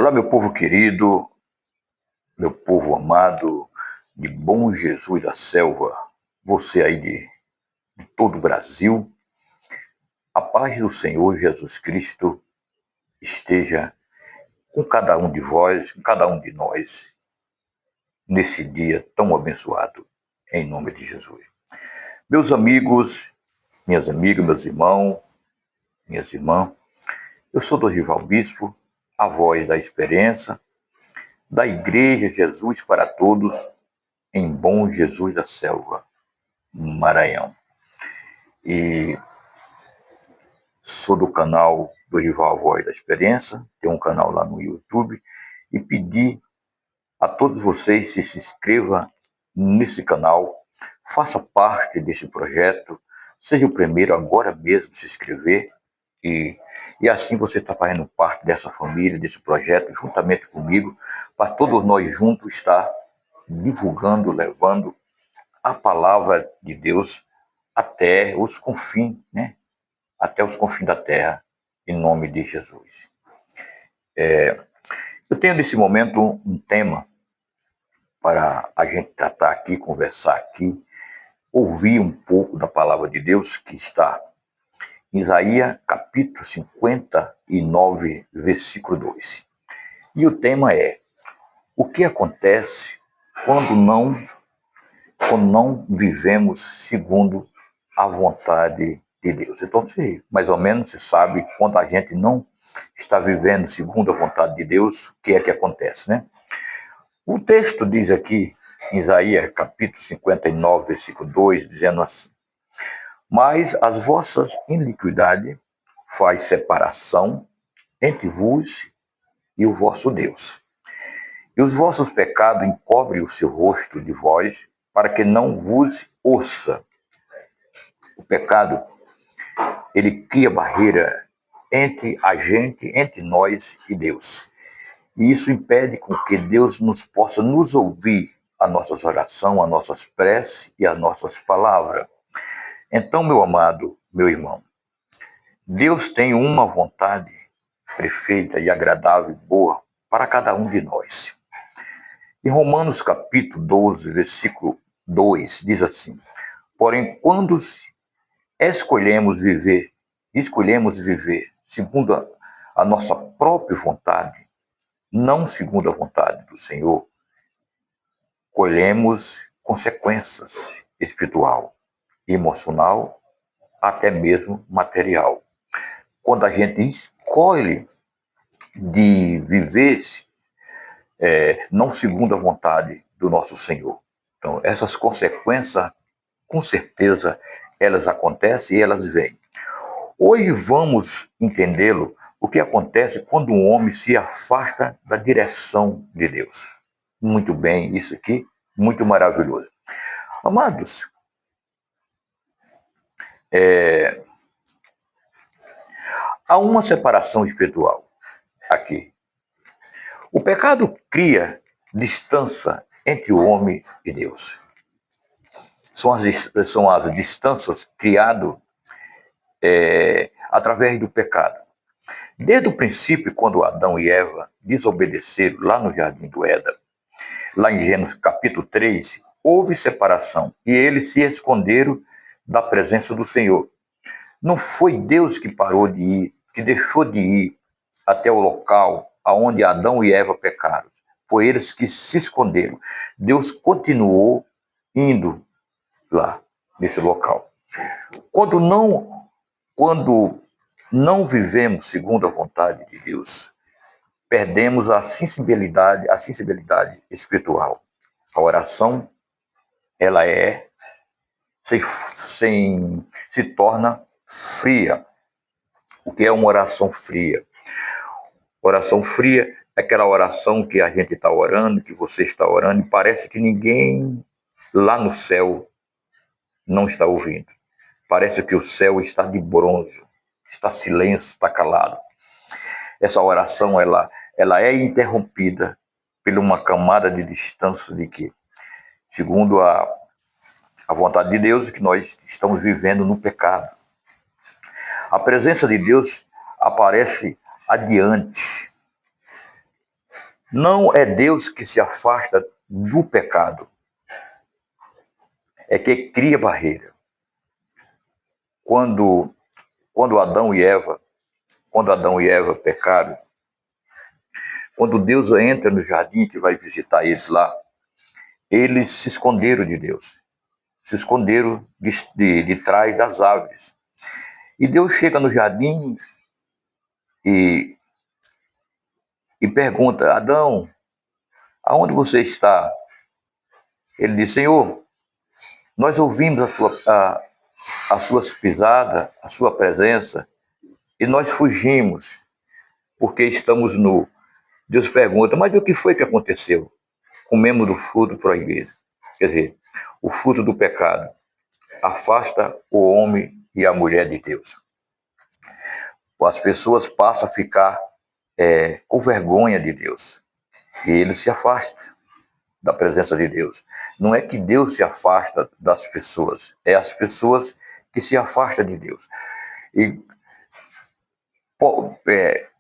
Olá, meu povo querido, meu povo amado, de Bom Jesus da Selva, você aí de todo o Brasil, a paz do Senhor Jesus Cristo esteja com cada um de vós, com cada um de nós, nesse dia tão abençoado, em nome de Jesus. Meus amigos, minhas amigas, meus irmãos, minhas irmãs, eu sou Dorival Bispo, a voz da experiência, da Igreja Jesus para Todos, em Bom Jesus da Selva, Maranhão. E sou do canal Dorival Voz da Experiência, tem um canal lá no YouTube, e pedi a todos vocês que se inscrevam nesse canal, faça parte desse projeto, seja o primeiro agora mesmo a se inscrever, e assim você está fazendo parte dessa família, desse projeto, juntamente comigo, para todos nós juntos estar divulgando, levando a palavra de Deus até os confins, né? Até os confins da terra, em nome de Jesus. Eu tenho nesse momento um tema para a gente tratar aqui, conversar aqui, ouvir um pouco da palavra de Deus que está em Isaías capítulo 59, versículo 2. E o tema é: o que acontece quando não vivemos segundo a vontade de Deus? Então, você, mais ou menos, você sabe, quando a gente não está vivendo segundo a vontade de Deus, o que é que acontece, né? O texto diz aqui, em Isaías capítulo 59, versículo 2, dizendo assim: mas as vossas iniquidades faz separação entre vos e o vosso Deus. E os vossos pecados encobrem o seu rosto de vós, para que não vos ouça. O pecado, ele cria barreira entre a gente, entre nós e Deus. E isso impede com que Deus possa nos ouvir as nossas orações, as nossas preces e as nossas palavras. Então, meu amado, meu irmão, Deus tem uma vontade perfeita e agradável e boa para cada um de nós. Em Romanos capítulo 12, versículo 2, diz assim: porém, quando escolhemos viver segundo a nossa própria vontade, não segundo a vontade do Senhor, colhemos consequências espiritual, emocional, até mesmo material. Quando a gente escolhe de viver não segundo a vontade do nosso Senhor. Então, essas consequências, com certeza, elas acontecem e elas vêm. Hoje vamos entendê-lo o que acontece quando um homem se afasta da direção de Deus. Muito bem, isso aqui, muito maravilhoso. Amados, há uma separação espiritual aqui. O pecado cria distância entre o homem e Deus. São as distâncias criadas através do pecado. Desde o princípio, quando Adão e Eva desobedeceram lá no Jardim do Éden, lá em Gênesis capítulo 3, houve separação e eles se esconderam da presença do Senhor. Não foi Deus que parou de ir, que deixou de ir até o local aonde Adão e Eva pecaram. Foi eles que se esconderam. Deus continuou indo lá, nesse local. Quando não vivemos segundo a vontade de Deus, perdemos a sensibilidade espiritual. A oração, ela se torna fria. O que é uma oração fria? Oração fria é aquela oração que a gente está orando, que você está orando, e parece que ninguém lá no céu não está ouvindo. Parece que o céu está de bronze, está silêncio, está calado. Essa oração, ela é interrompida por uma camada de distância de que, segundo a vontade de Deus, que nós estamos vivendo no pecado. A presença de Deus aparece adiante. Não é Deus que se afasta do pecado, é que cria barreira. Quando Adão e Eva pecaram, quando Deus entra no jardim que vai visitar eles lá, eles se esconderam de Deus, se esconderam de trás das árvores. E Deus chega no jardim e pergunta: Adão, aonde você está? Ele diz: Senhor, nós ouvimos as suas pisadas, a sua presença, e nós fugimos, porque estamos nu. Deus pergunta: mas o que foi que aconteceu? Comemos do fruto proibido. Quer dizer, o fruto do pecado afasta o homem e a mulher de Deus. As pessoas passam a ficar com vergonha de Deus. E eles se afastam da presença de Deus. Não é que Deus se afasta das pessoas, é as pessoas que se afastam de Deus. E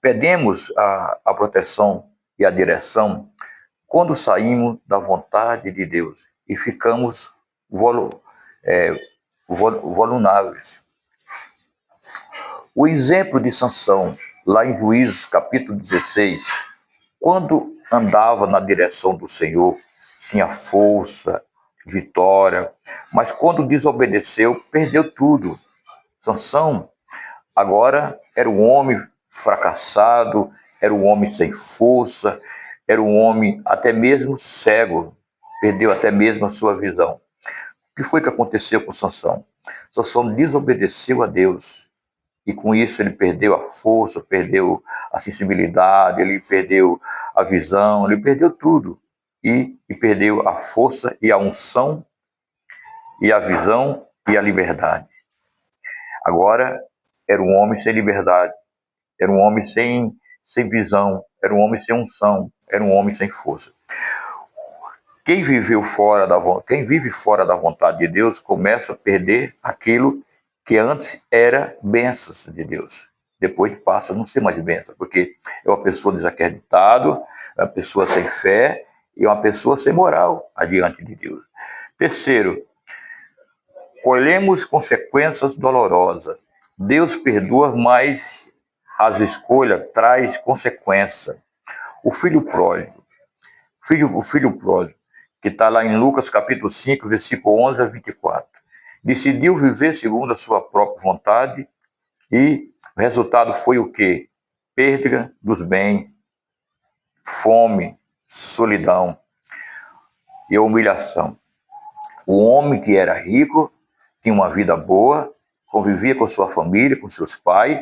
pedimos a proteção e a direção quando saímos da vontade de Deus e ficamos vulneráveis. O exemplo de Sansão, lá em Juízes capítulo 16, quando andava na direção do Senhor, tinha força, vitória, mas quando desobedeceu, perdeu tudo. Sansão agora era um homem fracassado, era um homem sem força, era um homem até mesmo cego, perdeu até mesmo a sua visão. O que foi que aconteceu com Sansão? Sansão desobedeceu a Deus e com isso ele perdeu a força, perdeu a sensibilidade, ele perdeu a visão, ele perdeu tudo. E perdeu a força e a unção e a visão e a liberdade. Agora era um homem sem liberdade, era um homem sem visão, era um homem sem unção, era um homem sem força. Quem vive fora da vontade de Deus começa a perder aquilo que antes era bênçãos de Deus. Depois passa a não ser mais bênção, porque é uma pessoa desacreditada, é uma pessoa sem fé e uma pessoa sem moral adiante de Deus. Terceiro, colhemos consequências dolorosas. Deus perdoa, mas as escolhas traz consequência. O filho pródigo, que está lá em Lucas capítulo 5, versículo 11 a 24, decidiu viver segundo a sua própria vontade e o resultado foi o quê? Perda dos bens, fome, solidão e humilhação. O homem que era rico tinha uma vida boa, convivia com sua família, com seus pais,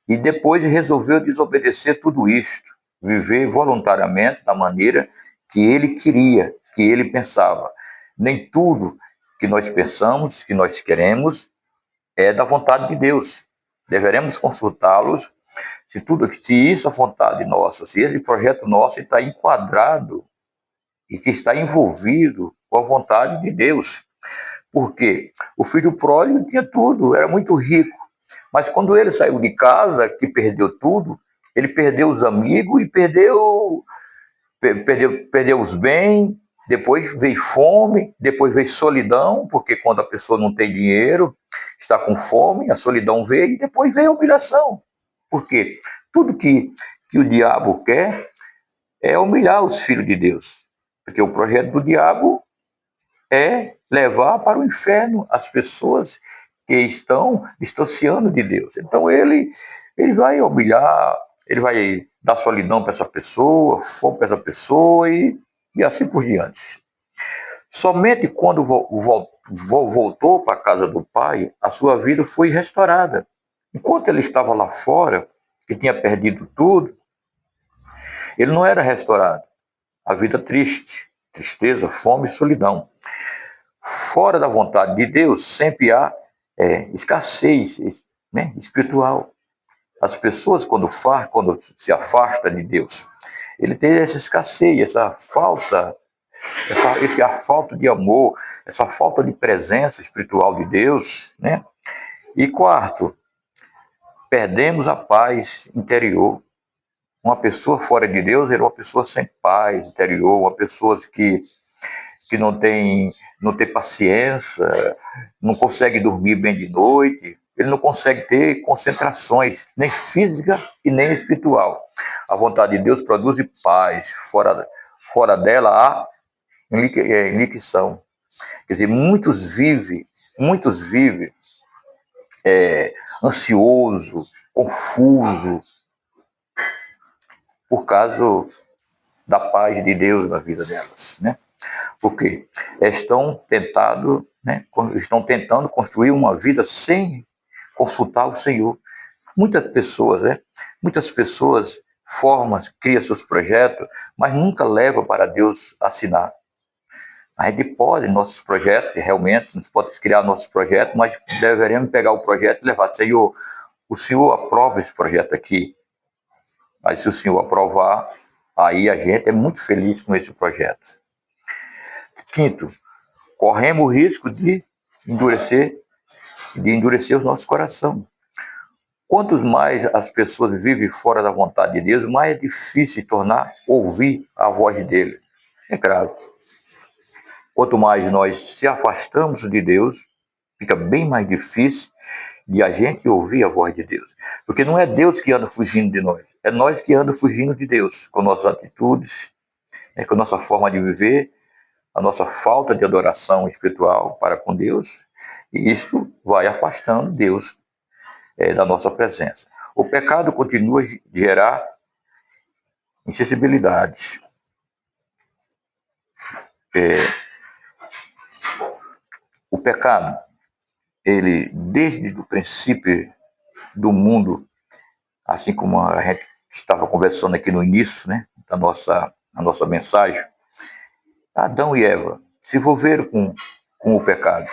e depois resolveu desobedecer tudo isto, viver voluntariamente da maneira que ele queria, que ele pensava. Nem tudo que nós pensamos, que nós queremos, é da vontade de Deus. Deveremos consultá-los se isso é vontade nossa, se esse projeto nosso está enquadrado e que está envolvido com a vontade de Deus. Porque o filho pródigo tinha tudo, era muito rico. Mas quando ele saiu de casa, que perdeu tudo, ele perdeu os amigos e perdeu os bens, depois veio fome, depois veio solidão, porque quando a pessoa não tem dinheiro, está com fome, a solidão veio, e depois veio a humilhação. Porque tudo que o diabo quer é humilhar os filhos de Deus. Porque o projeto do diabo é levar para o inferno as pessoas que estão distanciando de Deus. Então ele vai humilhar, ele vai dar solidão para essa pessoa, fome para essa pessoa e assim por diante. Somente quando voltou para a casa do pai, a sua vida foi restaurada. Enquanto ele estava lá fora, que tinha perdido tudo, ele não era restaurado. A vida triste, tristeza, fome e solidão. Fora da vontade de Deus, sempre há escassez, né, espiritual. As pessoas, quando se afastam de Deus, ele tem essa escassez, essa falta de amor, essa falta de presença espiritual de Deus, né? E quarto, perdemos a paz interior. Uma pessoa fora de Deus é uma pessoa sem paz interior, uma pessoa que não tem paciência, não consegue dormir bem de noite, ele não consegue ter concentrações, nem física e nem espiritual. A vontade de Deus produz paz, fora dela há iniquição. Quer dizer, muitos vivem ansioso, confuso, por causa da paz de Deus na vida delas, né? Porque estão tentando construir uma vida sem consultar o Senhor. Muitas pessoas criam seus projetos, mas nunca levam para Deus assinar. A gente pode, nossos projetos, realmente, a gente pode criar nossos projetos, mas deveríamos pegar o projeto e levar. Senhor, o Senhor aprova esse projeto aqui. Aí, se o Senhor aprovar, aí a gente é muito feliz com esse projeto. Quinto, corremos o risco de endurecer os nossos corações. Quantos mais as pessoas vivem fora da vontade de Deus, mais é difícil se tornar ouvir a voz dele. É claro. Quanto mais nós se afastamos de Deus, fica bem mais difícil de a gente ouvir a voz de Deus. Porque não é Deus que anda fugindo de nós, é nós que anda fugindo de Deus, com nossas atitudes, com a nossa forma de viver, a nossa falta de adoração espiritual para com Deus, e isso vai afastando Deus da nossa presença. O pecado continua a gerar insensibilidades. O pecado, ele, desde o princípio do mundo, assim como a gente estava conversando aqui no início, né, da nossa mensagem, Adão e Eva se envolveram com o pecado.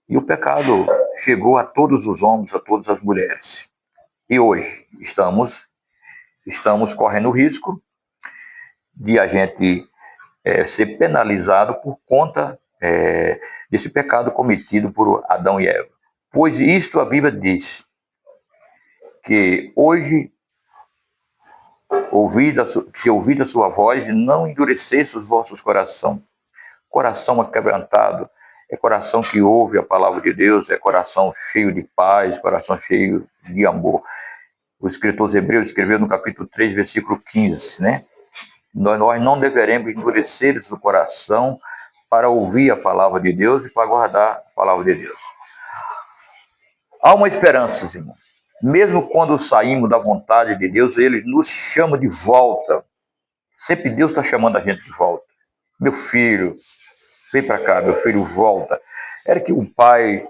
E o pecado chegou a todos os homens, a todas as mulheres. E hoje estamos correndo o risco de a gente ser penalizado por conta desse pecado cometido por Adão e Eva. Pois isto a Bíblia diz, que hoje, se ouvida a sua voz, não endureçasse os vossos corações. Coração aquebrantado é coração que ouve a palavra de Deus, é coração cheio de paz, coração cheio de amor. O escritor dos Hebreus escreveu no capítulo 3, versículo 15, né? Nós não deveremos endurecer o coração para ouvir a palavra de Deus e para guardar a palavra de Deus. Há uma esperança, irmão. Mesmo quando saímos da vontade de Deus, Ele nos chama de volta. Sempre Deus está chamando a gente de volta. Meu filho, vem para cá, meu filho, volta. Era que o pai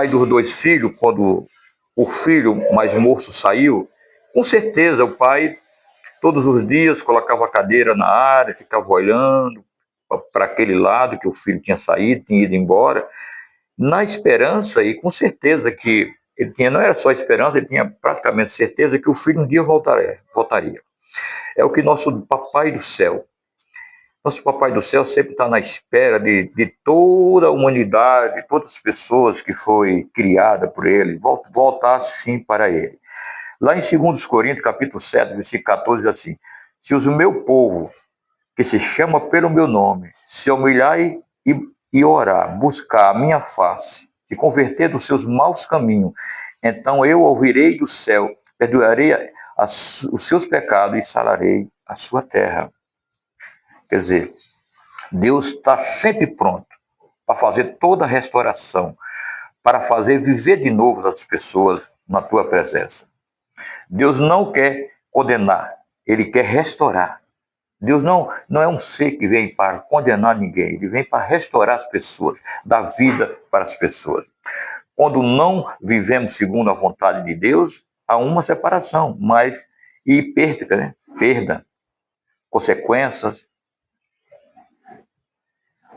dos dois filhos, quando o filho mais moço saiu, com certeza o pai, todos os dias, colocava a cadeira na área, ficava olhando para aquele lado que o filho tinha saído, tinha ido embora, na esperança, e com certeza que ele tinha, não era só esperança, ele tinha praticamente certeza que o filho um dia voltaria. É o que nosso Papai do Céu sempre está na espera de toda a humanidade, de todas as pessoas que foi criada por ele, voltar sim para ele. Lá em 2 Coríntios, capítulo 7, versículo 14, diz assim: se o meu povo, que se chama pelo meu nome, se humilhar e orar, buscar a minha face, se converter dos seus maus caminhos, então eu ouvirei do céu, perdoarei os seus pecados e sararei a sua terra. Quer dizer, Deus está sempre pronto para fazer toda a restauração, para fazer viver de novo as pessoas na tua presença. Deus não quer condenar, Ele quer restaurar. Deus não é um ser que vem para condenar ninguém, Ele vem para restaurar as pessoas, dar vida para as pessoas. Quando não vivemos segundo a vontade de Deus, há uma separação, e perda, né? Perda, consequências.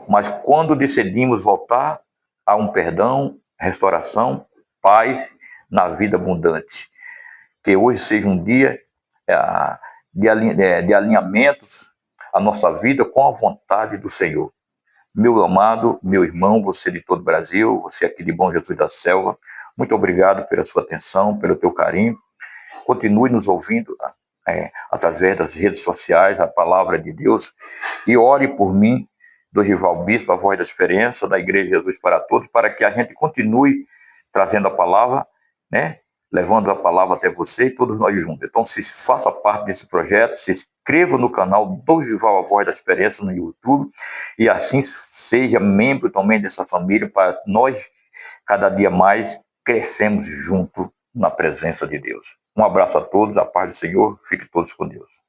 Mas quando decidimos voltar, há um perdão, restauração, paz na vida abundante. Que hoje seja um dia de alinhamentos a nossa vida com a vontade do Senhor. Meu amado, meu irmão, você de todo o Brasil, você aqui de Bom Jesus da Selva, muito obrigado pela sua atenção, pelo teu carinho. Continue nos ouvindo através das redes sociais, a palavra de Deus, e ore por mim, Dorival Bispo, a voz da experiência da Igreja Jesus para Todos, para que a gente continue trazendo a palavra, né? Levando a palavra até você e todos nós juntos. Então, se faça parte desse projeto, se inscreva no canal Dorival, a voz da experiência no YouTube, e assim seja membro também dessa família, para nós, cada dia mais, crescemos junto na presença de Deus. Um abraço a todos, a paz do Senhor, fiquem todos com Deus.